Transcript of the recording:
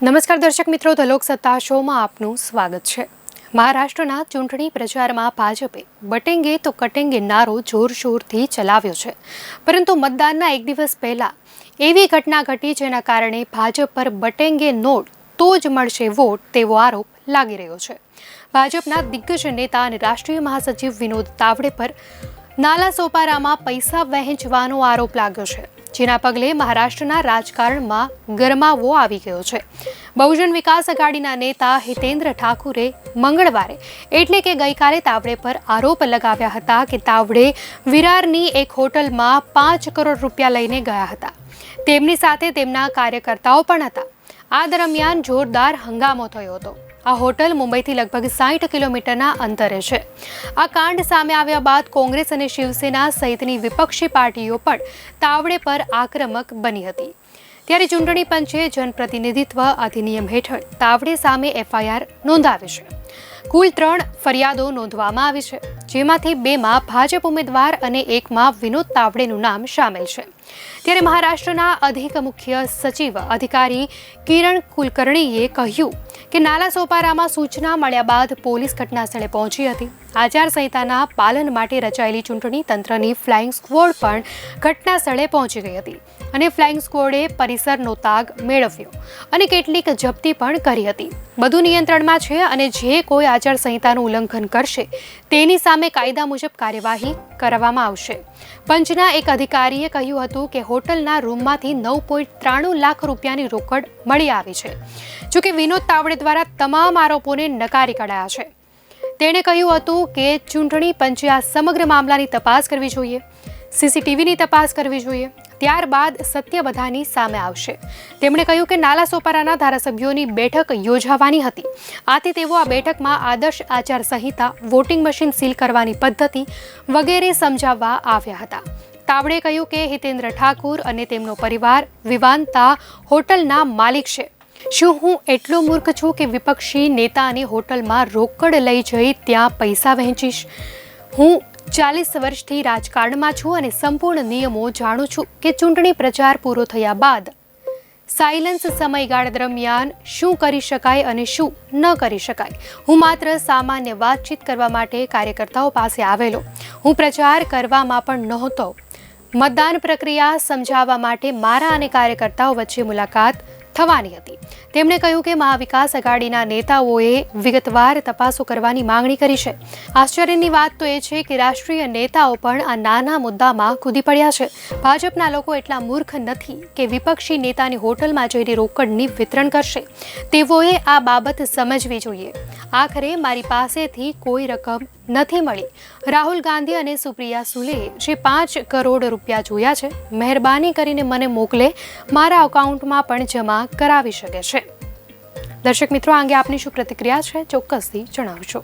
નમસ્કાર દર્શક મિત્રો, ધ લોકસત્તા શોમાં આપનું સ્વાગત છે। મહારાષ્ટ્રના ચૂંટણી પ્રચારમાં ભાજપે બટેંગે તો કટેંગે નારો જોરશોરથી ચલાવ્યો છે, પરંતુ મતદાનના એક દિવસ પહેલા એવી ઘટના ઘટી જેના કારણે ભાજપ પર બટેંગે નોટ તો જ મળશે વોટ તેવો આરોપ લાગી રહ્યો છે। ભાજપના દિગ્ગજ નેતા અને રાષ્ટ્રીય મહાસચિવ વિનોદ તાવડે પર નાલાસોપારામાં પૈસા વહેંચવાનો આરોપ લાગ્યો છે, જેના પગલે મહારાષ્ટ્રના રાજકારણમાં ગરમાવો આવી ગયો છે। બહુજન વિકાસ આઘાડીના નેતા હિતેન્દ્ર ઠાકુરે મંગળવારે એટલે કે ગઈકાલે તાવડે પર આરોપ લગાવ્યા હતા કે તાવડે વિરારની એક હોટલમાં 5 કરોડ રૂપિયા લઈને ગયા હતા। તેમની સાથે તેમના કાર્યકર્તાઓ પણ હતા। આ દરમિયાન જોરદાર હંગામો થયો હતો। આ હોટલ મુંબઈથી લગભગ 60 કિલોમીટરના અંતરે છે। આ કાંડ સામે આવ્યા બાદ કોંગ્રેસ અને શિવસેના સહિતની વિપક્ષી પાર્ટીઓ પણ તાવડે પર આક્રમક બની હતી। ત્યારે ચૂંટણી પંચે જનપ્રતિનિધિત્વ અધિનિયમ હેઠળ તાવડે સામે એફઆઈઆર નોંધાવી છે। કુલ 3 ફરિયાદો નોંધવામાં આવી છે, જેમાંથી 2માં ભાજપ ઉમેદવાર અને 1માં વિનોદ તાવડેનું નામ સામેલ છે। ત્યારે મહારાષ્ટ્રના અધિક મુખ્ય સચિવ અધિકારી કિરણ કુલકર્ણીએ કહ્યું કે નાલાસોપારામાં સૂચના મળ્યા બાદ પોલીસ ઘટનાસ્થળે પહોંચી હતી। આચારસંહિતાના પાલન માટે રચાયેલી ચૂંટણી તંત્રની ફ્લાઇંગ સ્ક્વોડ પણ ઘટનાસ્થળે પહોંચી ગઈ હતી અને ફ્લાઇંગ સ્ક્વોડે પરિસરનો તાગ મેળવ્યો અને કેટલીક જપ્તી પણ કરી હતી। બધું નિયંત્રણમાં છે અને જે કોઈ આચારસંહિતાનું ઉલ્લંઘન કરશે તેની સામે કાયદા મુજબ કાર્યવાહી કરવામાં આવશે। પંચના એક અધિકારીએ કહ્યું હતું કે હોટલના રૂમમાંથી 9.93 લાખ રૂપિયાની રોકડ મળી આવી છે। જોકે વિનોદ તાવડે દ્વારા તમામ આરોપોને નકારી કાઢ્યા છે। તેણે કહ્યું હતું કે ચૂંટણી પંચે આ સમગ્ર મામલાની તપાસ કરવી જોઈએ, સીસીટીવીની તપાસ કરવી જોઈએ, ત્યારબાદ સત્ય બધાની સામે આવશે। તેમણે કહ્યું કે નાલાસોપારાના ધારાસભ્યોની બેઠક યોજાવાની હતી, આથી તેઓ આ બેઠકમાં આદર્શ આચારસંહિતા, વોટિંગ મશીન સીલ કરવાની પદ્ધતિ વગેરે સમજાવવા આવ્યા હતા। તાવડે કહ્યું કે હિતેન્દ્ર ઠાકુર અને તેમનો પરિવાર વિવાંતા હોટલના માલિક છે। શું હું એટલો મૂર્ખ છું કે વિપક્ષી નેતાની હોટલમાં રોકડ લઈ જઈ ત્યાં પૈસા વહેંચીશ? હું 40 વર્ષથી રાજકારણમાં છું અને સંપૂર્ણ નિયમો જાણું છું કે ચૂંટણી પ્રચાર પૂરો થયા બાદ સાયલન્સ સમયગાળા દરમિયાન શું કરી શકાય અને શું ન કરી શકાય। હું માત્ર સામાન્ય વાતચીત કરવા માટે કાર્યકર્તાઓ પાસે આવેલો, હું પ્રચાર કરવામાં પણ નહોતો। મતદાન પ્રક્રિયા સમજાવવા માટે મારા અને કાર્યકર્તાઓ વચ્ચે મુલાકાત થવાની હતી। તેમણે કહ્યું કે મહાવિકાસ આઘાડીના નેતાઓએ વિગતવાર તપાસો કરવાની માંગણી કરી છે। આશ્ચર્યની વાત તો એ છે કે રાષ્ટ્રીય નેતાઓ પણ આ નાના મુદ્દામાં કૂદી પડ્યા છે। ભાજપના લોકો એટલા મૂર્ખ નથી કે વિપક્ષી નેતાની હોટલમાં જઈને રોકડની વિતરણ કરશે। તેઓએ આ બાબત સમજવી જોઈએ। આખરે મારી પાસેથી કોઈ રકમ નથી મળી। રાહુલ ગાંધી અને સુપ્રિયા સુલેએ જે 5 કરોડ રૂપિયા જોયા છે, મહેરબાની કરીને મને મોકલે, મારા એકાઉન્ટમાં પણ જમા કરાવી શકે છે। દર્શક મિત્રો, આ અંગે આપની શું પ્રતિક્રિયા છે, ચોક્કસથી જણાવજો।